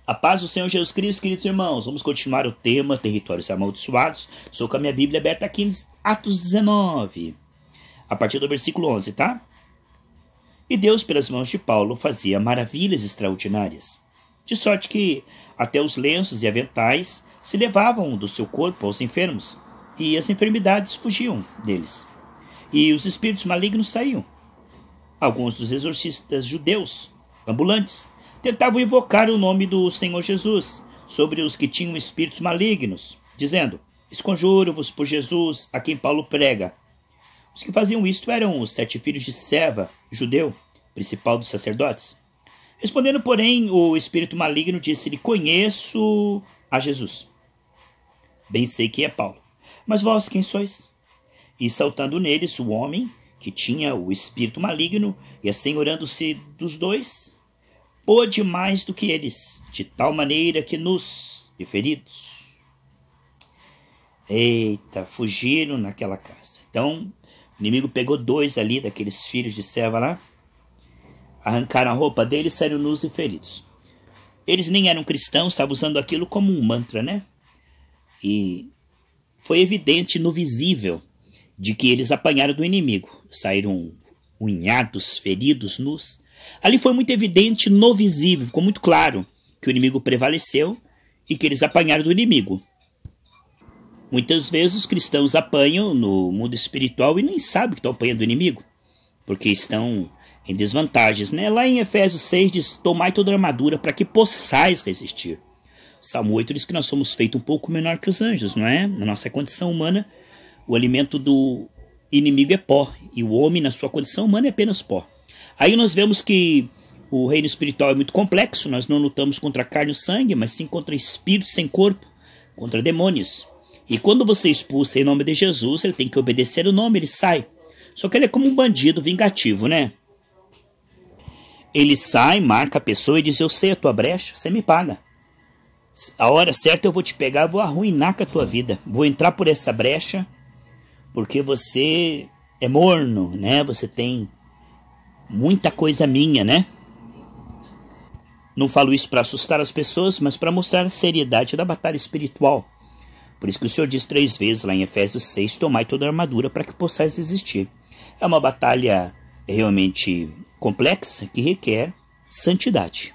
A paz do Senhor Jesus Cristo, queridos irmãos. Vamos continuar o tema Territórios Amaldiçoados. Estou com a minha Bíblia aberta aqui em Atos 19, a partir do versículo 11, tá? E Deus, pelas mãos de Paulo, fazia maravilhas extraordinárias, de sorte que até os lenços e aventais se levavam do seu corpo aos enfermos, e as enfermidades fugiam deles, e os espíritos malignos saíam. Alguns dos exorcistas judeus, ambulantes, tentavam invocar o nome do Senhor Jesus sobre os que tinham espíritos malignos, dizendo: esconjuro-vos por Jesus, a quem Paulo prega. Os que faziam isto eram os 7 filhos de Seva, judeu, principal dos sacerdotes. Respondendo, porém, o espírito maligno disse-lhe: conheço a Jesus. Bem sei que é Paulo, mas vós quem sois? E saltando neles o homem que tinha o espírito maligno, e assenhorando-se dos dois, pôde mais do que eles, de tal maneira que nus e feridos, fugiram naquela casa. Então, o inimigo pegou 2 ali, daqueles filhos de Seva lá, arrancaram a roupa deles e saíram nus e feridos. Eles nem eram cristãos, estavam usando aquilo como um mantra, né? E foi evidente no visível de que eles apanharam do inimigo. Saíram unhados, feridos, nus. Ali foi muito evidente no visível, ficou muito claro que o inimigo prevaleceu e que eles apanharam do inimigo. Muitas vezes os cristãos apanham no mundo espiritual e nem sabem que estão apanhando do inimigo, porque estão em desvantagens, né? Lá em Efésios 6 diz: tomai toda a armadura para que possais resistir. Salmo 8 diz que nós somos feitos um pouco menor que os anjos, não é? Na nossa condição humana, o alimento do inimigo é pó, e o homem na sua condição humana é apenas pó. Aí nós vemos que o reino espiritual é muito complexo. Nós não lutamos contra carne e sangue, mas sim contra espíritos sem corpo, contra demônios. E quando você expulsa em nome de Jesus, ele tem que obedecer o nome, ele sai. Só que ele é como um bandido vingativo, né? Ele sai, marca a pessoa e diz: eu sei a tua brecha, você me paga. A hora certa eu vou te pegar, vou arruinar com a tua vida. Vou entrar por essa brecha, porque você é morno, né? Você tem muita coisa minha, né? Não falo isso para assustar as pessoas, mas para mostrar a seriedade da batalha espiritual. Por isso que o Senhor diz 3 vezes lá em Efésios 6, tomai toda a armadura para que possais resistir. É uma batalha realmente complexa que requer santidade.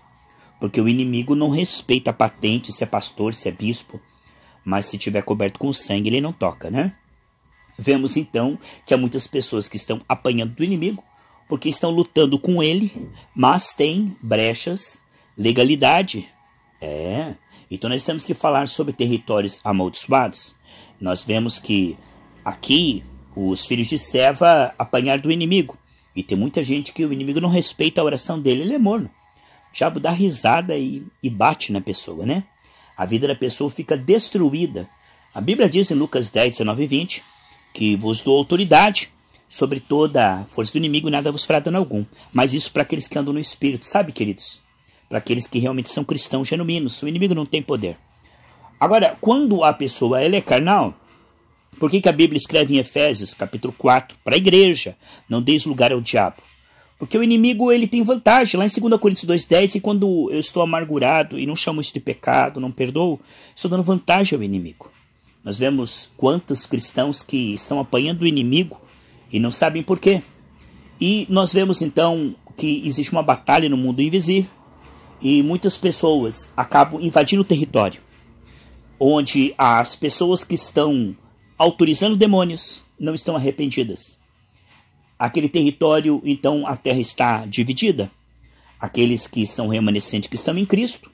Porque o inimigo não respeita a patente, se é pastor, se é bispo, mas se tiver coberto com sangue, ele não toca, né? Vemos então que há muitas pessoas que estão apanhando do inimigo, porque estão lutando com ele, mas tem brechas, legalidade. Então nós temos que falar sobre territórios amaldiçoados. Nós vemos que aqui os filhos de Seva apanharam do inimigo. E tem muita gente que o inimigo não respeita a oração dele, ele é morno. O diabo dá risada e bate na pessoa, né? A vida da pessoa fica destruída. A Bíblia diz em Lucas 10, 19 e 20, que vos dou autoridade sobre toda a força do inimigo, nada vos fará dano algum. Mas isso para aqueles que andam no Espírito, sabe, queridos? Para aqueles que realmente são cristãos genuínos. O inimigo não tem poder. Agora, quando a pessoa ela é carnal, por que a Bíblia escreve em Efésios, capítulo 4, para a igreja: não deis lugar ao diabo? Porque o inimigo ele tem vantagem. Lá em 2 Coríntios 2,10, e quando eu estou amargurado e não chamo isso de pecado, não perdoo, estou dando vantagem ao inimigo. Nós vemos quantos cristãos que estão apanhando do inimigo e não sabem por quê. E nós vemos então que existe uma batalha no mundo invisível e muitas pessoas acabam invadindo o território, onde as pessoas que estão autorizando demônios não estão arrependidas. Aquele território, então, a terra está dividida. Aqueles que são remanescentes, que estão em Cristo,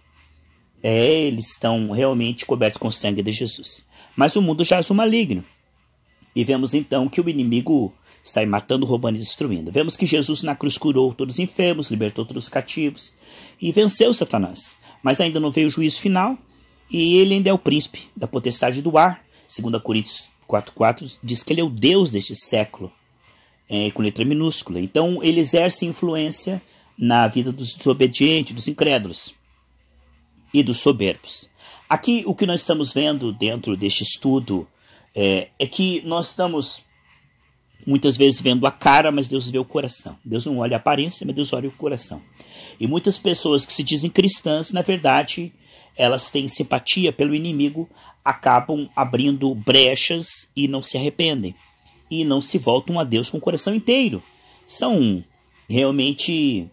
eles estão realmente cobertos com o sangue de Jesus. Mas o mundo jaz o maligno. E vemos então que o inimigo está aí matando, roubando e destruindo. Vemos que Jesus na cruz curou todos os enfermos, libertou todos os cativos e venceu Satanás. Mas ainda não veio o juízo final e ele ainda é o príncipe da potestade do ar. 2 Coríntios 4,4 diz que ele é o Deus deste século, com letra minúscula. Então ele exerce influência na vida dos desobedientes, dos incrédulos e dos soberbos. Aqui o que nós estamos vendo dentro deste estudo é que nós estamos muitas vezes vendo a cara, mas Deus vê o coração. Deus não olha a aparência, mas Deus olha o coração. E muitas pessoas que se dizem cristãs, na verdade, elas têm simpatia pelo inimigo, acabam abrindo brechas e não se arrependem. E não se voltam a Deus com o coração inteiro. São realmente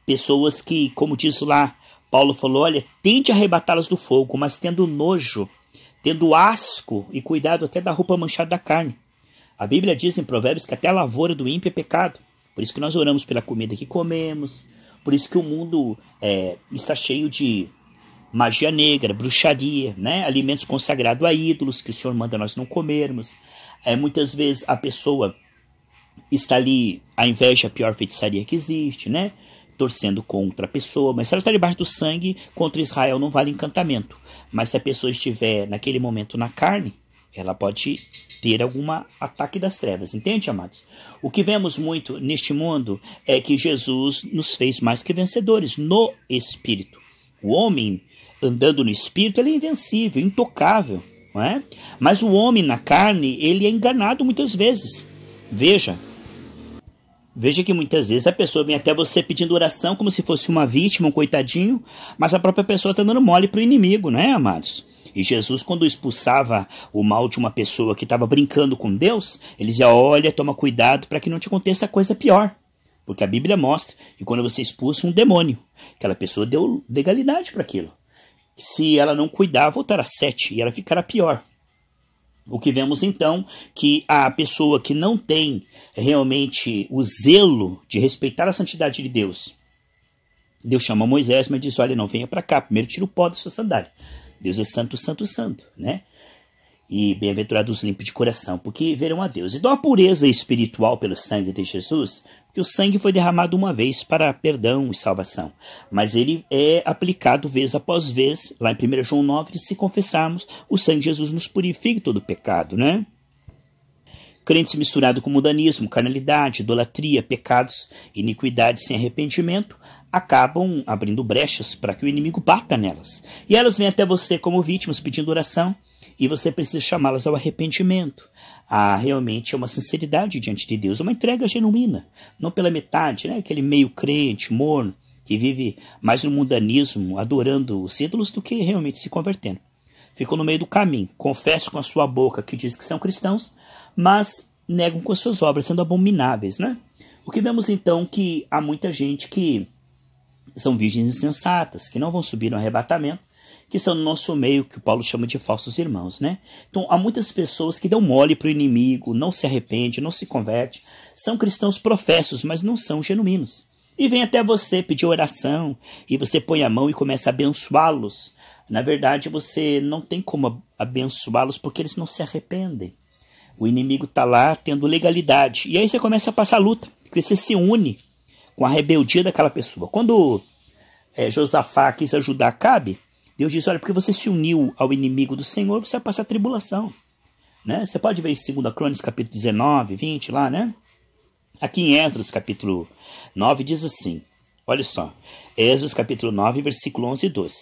pessoas que, como diz lá, Paulo falou, olha, tente arrebatá-las do fogo, mas tendo nojo, tendo asco e cuidado até da roupa manchada da carne. A Bíblia diz em Provérbios que até a lavoura do ímpio é pecado. Por isso que nós oramos pela comida que comemos, por isso que o mundo está cheio de magia negra, bruxaria, né? Alimentos consagrados a ídolos que o Senhor manda nós não comermos. Muitas vezes a pessoa está ali, a inveja é a pior feitiçaria que existe, né? Torcendo contra a pessoa, mas se ela está debaixo do sangue, contra Israel não vale encantamento. Mas se a pessoa estiver naquele momento na carne, ela pode ter algum ataque das trevas, entende, amados? O que vemos muito neste mundo é que Jesus nos fez mais que vencedores no Espírito. O homem andando no Espírito, ele é invencível, intocável, não é? Mas o homem na carne, ele é enganado muitas vezes. Veja que muitas vezes a pessoa vem até você pedindo oração como se fosse uma vítima, um coitadinho, mas a própria pessoa está dando mole para o inimigo, não é, amados? E Jesus, quando expulsava o mal de uma pessoa que estava brincando com Deus, ele dizia, olha, toma cuidado para que não te aconteça coisa pior. Porque a Bíblia mostra que quando você expulsa um demônio, aquela pessoa deu legalidade para aquilo. Se ela não cuidar, voltará 7 e ela ficará pior. O que vemos então, que a pessoa que não tem realmente o zelo de respeitar a santidade de Deus, Deus chama Moisés, mas diz, olha, não venha para cá, primeiro tira o pó da sua sandália. Deus é santo, santo, santo, né? E bem-aventurados os limpos de coração, porque verão a Deus. Então a pureza espiritual pelo sangue de Jesus, porque o sangue foi derramado uma vez para perdão e salvação, mas ele é aplicado vez após vez, lá em 1 João 9, se confessarmos, o sangue de Jesus nos purifica de todo pecado, né? Crentes misturados com mundanismo, carnalidade, idolatria, pecados, iniquidade sem arrependimento, acabam abrindo brechas para que o inimigo bata nelas. E elas vêm até você como vítimas pedindo oração, e você precisa chamá-las ao arrependimento, a realmente uma sinceridade diante de Deus, uma entrega genuína, não pela metade, né? Aquele meio crente, morno, que vive mais no mundanismo, adorando os ídolos, do que realmente se convertendo. Ficam no meio do caminho, confessam com a sua boca que diz que são cristãos, mas negam com as suas obras, sendo abomináveis, né? O que vemos então que há muita gente que são virgens insensatas, que não vão subir no arrebatamento, que são no nosso meio, que o Paulo chama de falsos irmãos, né? Então, há muitas pessoas que dão mole para o inimigo, não se arrependem, não se convertem, são cristãos professos, mas não são genuínos. E vem até você pedir oração, e você põe a mão e começa a abençoá-los. Na verdade, você não tem como abençoá-los porque eles não se arrependem. O inimigo está lá tendo legalidade. E aí você começa a passar luta, porque você se une com a rebeldia daquela pessoa. Quando Josafá quis ajudar Acabe, Deus diz, olha, porque você se uniu ao inimigo do Senhor, você vai passar tribulação. Né? Você pode ver em 2 Crônicas, capítulo 19, 20, lá, né? Aqui em Esdras, capítulo 9, diz assim, olha só, Esdras, capítulo 9, versículo 11 e 12.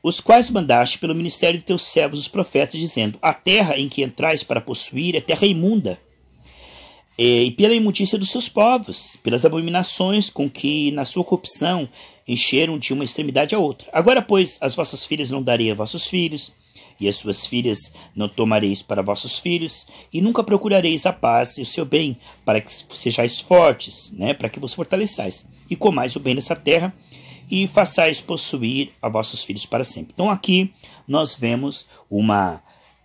Os quais mandaste pelo ministério de teus servos, os profetas, dizendo, a terra em que entrais para possuir é terra imunda, e pela imundícia dos seus povos, pelas abominações com que na sua corrupção encheram de uma extremidade a outra. Agora, pois, as vossas filhas não darei a vossos filhos, e as suas filhas não tomareis para vossos filhos, e nunca procurareis a paz e o seu bem, para que sejais fortes, né, para que vos fortaleçais, e comais o bem dessa terra, e façais possuir a vossos filhos para sempre. Então aqui nós vemos uma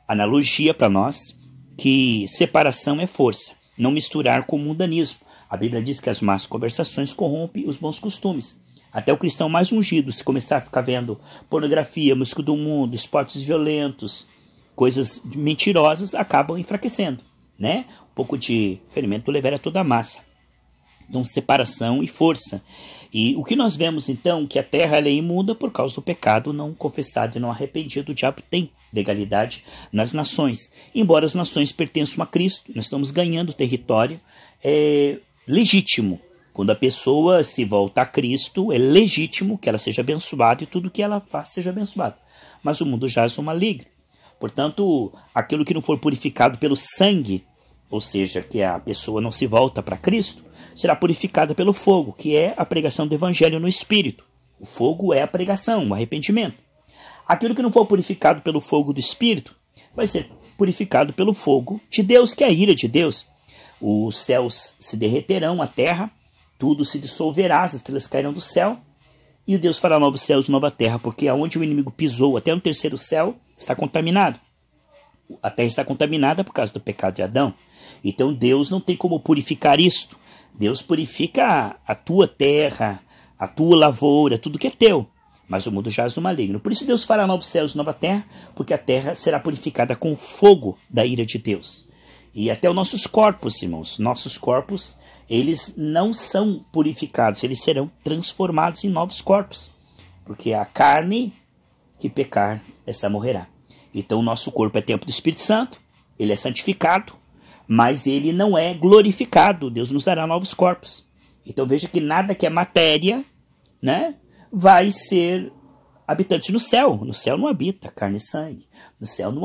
analogia para nós, que separação é força, não misturar com o mundanismo. A Bíblia diz que as más conversações corrompem os bons costumes. Até o cristão mais ungido, se começar a ficar vendo pornografia, música do mundo, esportes violentos, coisas mentirosas, acabam enfraquecendo, né? Um pouco de ferimento levera toda a massa. Então, separação e força. E o que nós vemos, então, que a terra ela é imunda por causa do pecado não confessado e não arrependido. O diabo tem legalidade nas nações. Embora as nações pertençam a Cristo, nós estamos ganhando território legítimo. Quando a pessoa se volta a Cristo, é legítimo que ela seja abençoada e tudo que ela faz seja abençoado. Mas o mundo jaz no maligno. Portanto, aquilo que não for purificado pelo sangue, ou seja, que a pessoa não se volta para Cristo, será purificada pelo fogo, que é a pregação do evangelho no Espírito. O fogo é a pregação, o arrependimento. Aquilo que não for purificado pelo fogo do Espírito vai ser purificado pelo fogo de Deus, que é a ira de Deus. Os céus se derreterão, a terra, tudo se dissolverá, as estrelas cairão do céu, e Deus fará novos céus e nova terra, porque aonde o inimigo pisou, até no terceiro céu, está contaminado. A terra está contaminada por causa do pecado de Adão. Então Deus não tem como purificar isto. Deus purifica a tua terra, a tua lavoura, tudo que é teu. Mas o mundo jaz no maligno. Por isso Deus fará novos céus e nova terra, porque a terra será purificada com o fogo da ira de Deus. E até os nossos corpos, irmãos, nossos corpos, eles não são purificados, eles serão transformados em novos corpos. Porque a carne que pecar, essa morrerá. Então o nosso corpo é templo do Espírito Santo, ele é santificado, mas ele não é glorificado. Deus nos dará novos corpos. Então veja que nada que é matéria, né, vai ser habitante no céu. No céu não habita carne e sangue. No céu não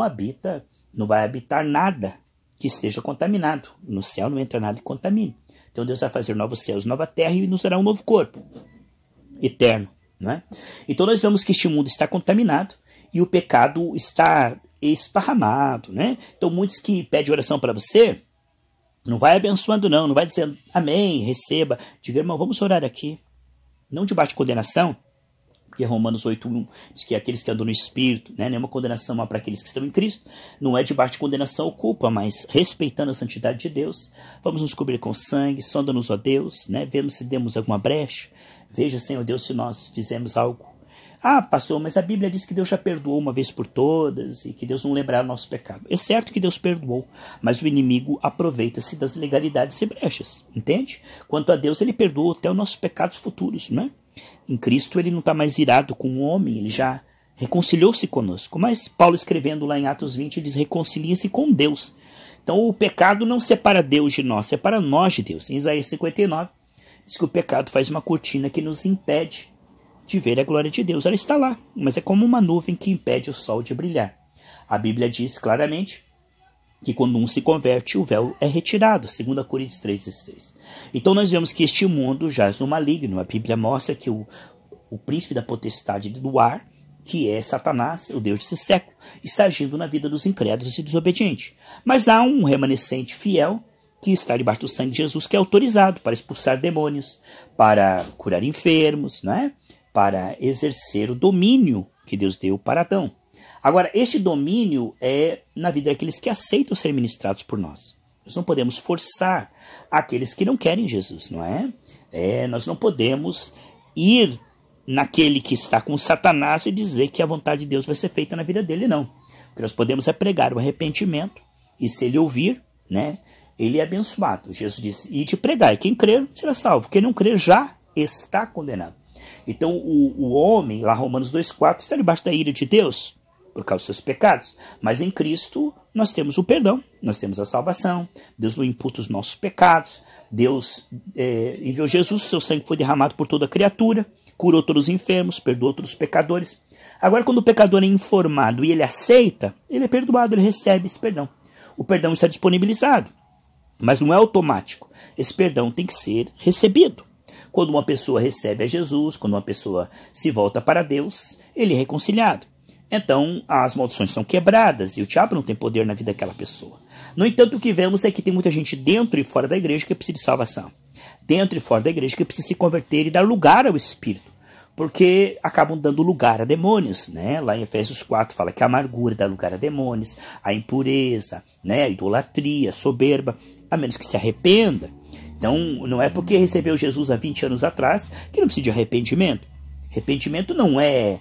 vai habitar nada que esteja contaminado. No céu não entra nada que contamine. Então Deus vai fazer novos céus, nova terra e nos dará um novo corpo eterno, né? Então nós vemos que este mundo está contaminado e o pecado está esparramado, né? Então muitos que pedem oração para você, não vai abençoando não vai dizendo amém, receba. Diga, irmão, vamos orar aqui. Não debaixo de condenação, porque Romanos 8:1 diz que aqueles que andam no Espírito, né, nenhuma condenação há para aqueles que estão em Cristo. Não é debaixo de condenação ou culpa, mas respeitando a santidade de Deus. Vamos nos cobrir com sangue, sonda-nos, ó Deus, né, vemos se demos alguma brecha. Veja, Senhor Deus, se nós fizemos algo. Ah, pastor, mas a Bíblia diz que Deus já perdoou uma vez por todas e que Deus não lembrará o nosso pecado. É certo que Deus perdoou, mas o inimigo aproveita-se das ilegalidades e brechas, entende? Quanto a Deus, ele perdoou até os nossos pecados futuros, né? Em Cristo, ele não está mais irado com o homem, ele já reconciliou-se conosco. Mas Paulo, escrevendo lá em Atos 20, diz, reconcilia-se com Deus. Então, o pecado não separa Deus de nós, separa nós de Deus. Em Isaías 59, diz que o pecado faz uma cortina que nos impede de ver a glória de Deus. Ela está lá, mas é como uma nuvem que impede o sol de brilhar. A Bíblia diz claramente que quando um se converte, o véu é retirado, 2 Coríntios 3,16. Então nós vemos que este mundo jaz no maligno. A Bíblia mostra que o príncipe da potestade do ar, que é Satanás, o Deus desse século, está agindo na vida dos incrédulos e desobedientes. Mas há um remanescente fiel que está debaixo do sangue de Jesus, que é autorizado para expulsar demônios, para curar enfermos, né? Para exercer o domínio que Deus deu para Adão. Agora, este domínio é na vida daqueles que aceitam ser ministrados por nós. Nós não podemos forçar aqueles que não querem Jesus, não é? Nós não podemos ir naquele que está com Satanás e dizer que a vontade de Deus vai ser feita na vida dele, não. O que nós podemos é pregar o arrependimento, e se ele ouvir, né, ele é abençoado. Jesus disse, e de pregar, e quem crer será salvo. Quem não crer já está condenado. Então o homem, lá Romanos 2,4, está debaixo da ira de Deus por causa dos seus pecados. Mas em Cristo nós temos o perdão, nós temos a salvação. Deus não imputa os nossos pecados. Deus enviou Jesus, seu sangue foi derramado por toda a criatura, curou todos os enfermos, perdoou todos os pecadores. Agora, quando o pecador é informado e ele aceita, ele é perdoado, ele recebe esse perdão. O perdão está disponibilizado, mas não é automático. Esse perdão tem que ser recebido. Quando uma pessoa recebe a Jesus, quando uma pessoa se volta para Deus, ele é reconciliado. Então, as maldições são quebradas e o diabo não tem poder na vida daquela pessoa. No entanto, o que vemos é que tem muita gente dentro e fora da igreja que precisa de salvação. Dentro e fora da igreja que precisa se converter e dar lugar ao Espírito. Porque acabam dando lugar a demônios, né? Lá em Efésios 4 fala que a amargura dá lugar a demônios, a impureza, né? A idolatria, a soberba, a menos que se arrependa. Então, não é porque recebeu Jesus há 20 anos atrás que não precisa de arrependimento. Arrependimento não é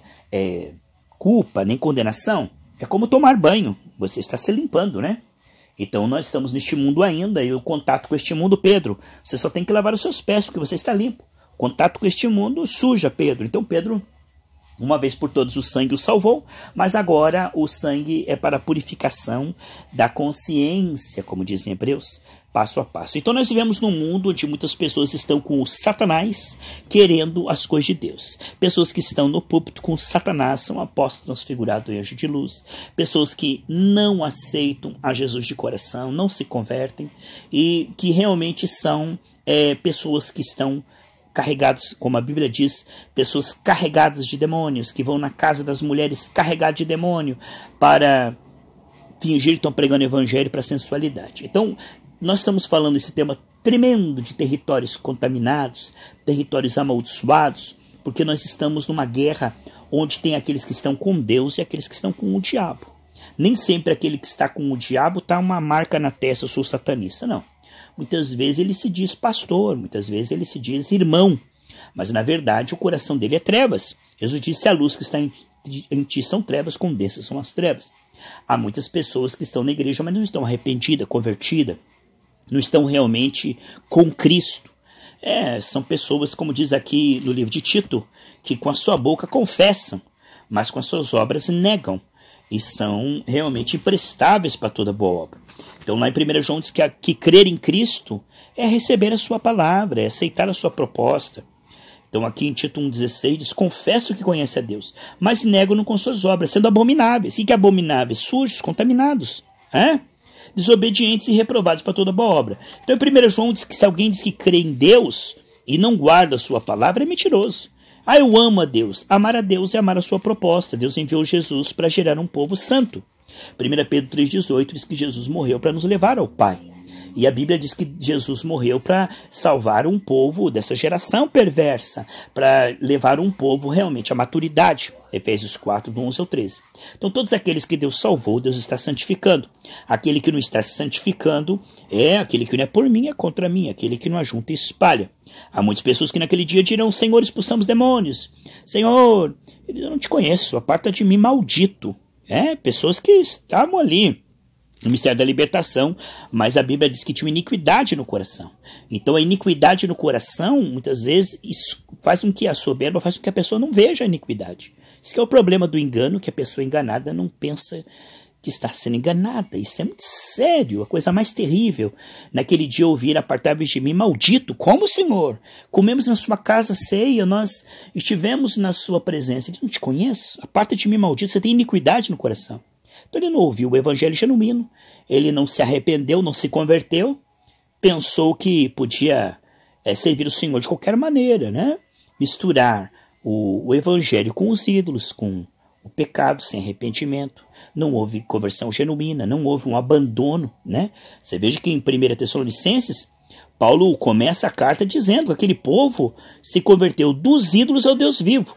culpa nem condenação. É como tomar banho. Você está se limpando, né? Então, nós estamos neste mundo ainda e o contato com este mundo, Pedro, você só tem que lavar os seus pés porque você está limpo. O contato com este mundo suja Pedro. Então, Pedro, uma vez por todas, o sangue o salvou, mas agora o sangue é para a purificação da consciência, como dizem Hebreus, passo a passo. Então nós vivemos num mundo onde muitas pessoas estão com o Satanás querendo as coisas de Deus. Pessoas que estão no púlpito com o Satanás são apóstolos transfigurados em anjo de luz. Pessoas que não aceitam a Jesus de coração, não se convertem e que realmente são pessoas que estão carregados, como a Bíblia diz, pessoas carregadas de demônios, que vão na casa das mulheres carregadas de demônio para fingir que estão pregando o evangelho para a sensualidade. Então, nós estamos falando esse tema tremendo de territórios contaminados, territórios amaldiçoados, porque nós estamos numa guerra onde tem aqueles que estão com Deus e aqueles que estão com o diabo. Nem sempre aquele que está com o diabo está uma marca na testa, eu sou satanista, não. Muitas vezes ele se diz pastor, muitas vezes ele se diz irmão, mas na verdade o coração dele é trevas. Jesus disse: a luz que está em ti são trevas, como densas são as trevas. Há muitas pessoas que estão na igreja, mas não estão arrependidas, convertidas, não estão realmente com Cristo. São pessoas, como diz aqui no livro de Tito, que com a sua boca confessam, mas com as suas obras negam, e são realmente imprestáveis para toda boa obra. Então lá em 1 João diz que crer em Cristo é receber a sua palavra, é aceitar a sua proposta. Então aqui em Tito 1,16 diz: confesso que conhece a Deus, mas negam-no com suas obras, sendo abomináveis. O que é abomináveis? Sujos, contaminados, desobedientes e reprovados para toda boa obra. Então em 1 João diz que se alguém diz que crê em Deus e não guarda a sua palavra, é mentiroso. Eu amo a Deus. Amar a Deus é amar a sua proposta. Deus enviou Jesus para gerar um povo santo. 1 Pedro 3,18 diz que Jesus morreu para nos levar ao Pai. E a Bíblia diz que Jesus morreu para salvar um povo dessa geração perversa, para levar um povo realmente à maturidade. Efésios 4, do 11 ao 13. Então todos aqueles que Deus salvou, Deus está santificando. Aquele que não está se santificando aquele que não é por mim, é contra mim. Aquele que não ajunta, espalha. Há muitas pessoas que naquele dia dirão: Senhor, expulsamos demônios. Senhor, eu não te conheço, aparta de mim, maldito. Pessoas que estavam ali no mistério da libertação, mas a Bíblia diz que tinha iniquidade no coração. Então a iniquidade no coração, muitas vezes, faz com que a soberba, faz com que a pessoa não veja a iniquidade. Isso que é o problema do engano, que a pessoa enganada não pensa que está sendo enganada. Isso é muito sério, a coisa mais terrível. Naquele dia ouvir: apartai-vos de mim, maldito. Como, Senhor? Comemos na sua casa ceia, nós estivemos na sua presença. Ele: não te conheço, aparta de mim, maldito. Você tem iniquidade no coração. Então ele não ouviu o evangelho genuíno, ele não se arrependeu, não se converteu, pensou que podia servir o Senhor de qualquer maneira, misturar o evangelho com os ídolos, com o pecado, sem arrependimento. Não houve conversão genuína, não houve um abandono. Você veja que em 1 Tessalonicenses, Paulo começa a carta dizendo que aquele povo se converteu dos ídolos ao Deus vivo.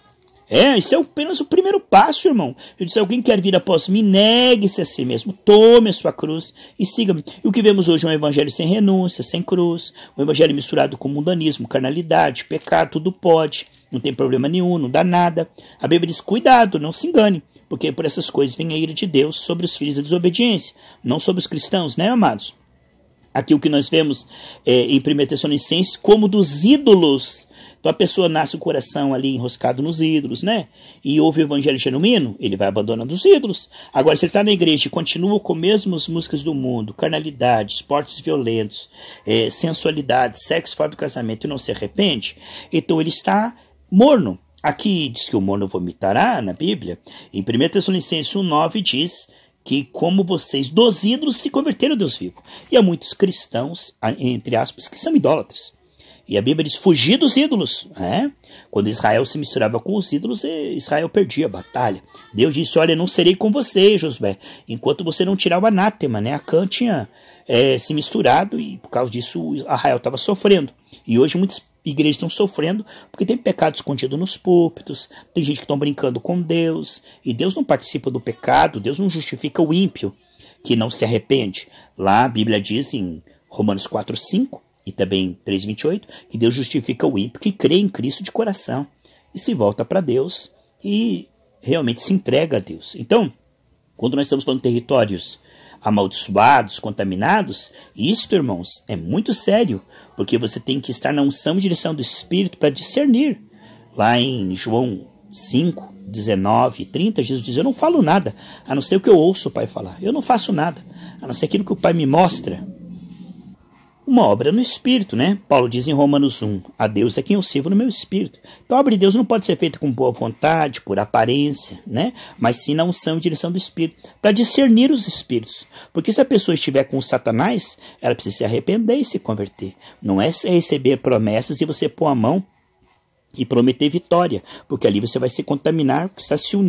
Isso é apenas o primeiro passo, irmão. Eu disse: alguém quer vir após mim, negue-se a si mesmo, tome a sua cruz e siga-me. E o que vemos hoje é um evangelho sem renúncia, sem cruz, um evangelho misturado com mundanismo, carnalidade, pecado, tudo pode, não tem problema nenhum, não dá nada. A Bíblia diz: cuidado, não se engane, porque por essas coisas vem a ira de Deus sobre os filhos da desobediência, não sobre os cristãos, amados? Aqui o que nós vemos em 1 Tessalonicenses, como dos ídolos. Então a pessoa nasce o coração ali enroscado nos ídolos, e ouve o evangelho genuíno, ele vai abandonando os ídolos. Agora, se ele está na igreja e continua com as mesmas músicas do mundo, carnalidade, esportes violentos, sensualidade, sexo fora do casamento, e não se arrepende, então ele está morno. Aqui diz que o morno vomitará na Bíblia. Em 1 Tessalonicenses 1,9 diz que como vocês dos ídolos se converteram ao Deus vivo. E há muitos cristãos, entre aspas, que são idólatras. E a Bíblia diz: fugir dos ídolos. Quando Israel se misturava com os ídolos, Israel perdia a batalha. Deus disse: olha, não serei com você, Josué, enquanto você não tirar o anátema. Acã tinha se misturado e por causa disso Israel estava sofrendo. E hoje muitas igrejas estão sofrendo porque tem pecado escondido nos púlpitos, tem gente que estão brincando com Deus, e Deus não participa do pecado, Deus não justifica o ímpio que não se arrepende. Lá a Bíblia diz em Romanos 4,5, e também 3,28, que Deus justifica o ímpio que crê em Cristo de coração e se volta para Deus e realmente se entrega a Deus. Então, quando nós estamos falando de territórios amaldiçoados, contaminados, isso, irmãos, é muito sério, porque você tem que estar na unção e direção do Espírito para discernir. Lá em João 5, 19 e 30, Jesus diz: eu não falo nada, a não ser o que eu ouço o Pai falar. Eu não faço nada, a não ser aquilo que o Pai me mostra. Uma obra no Espírito, Paulo diz em Romanos 1, a Deus é quem eu sirvo no meu Espírito. Então a obra de Deus não pode ser feita com boa vontade, por aparência, mas sim na unção e direção do Espírito, para discernir os Espíritos. Porque se a pessoa estiver com Satanás, ela precisa se arrepender e se converter. Não é receber promessas e você pôr a mão e prometer vitória, porque ali você vai se contaminar, porque está se unindo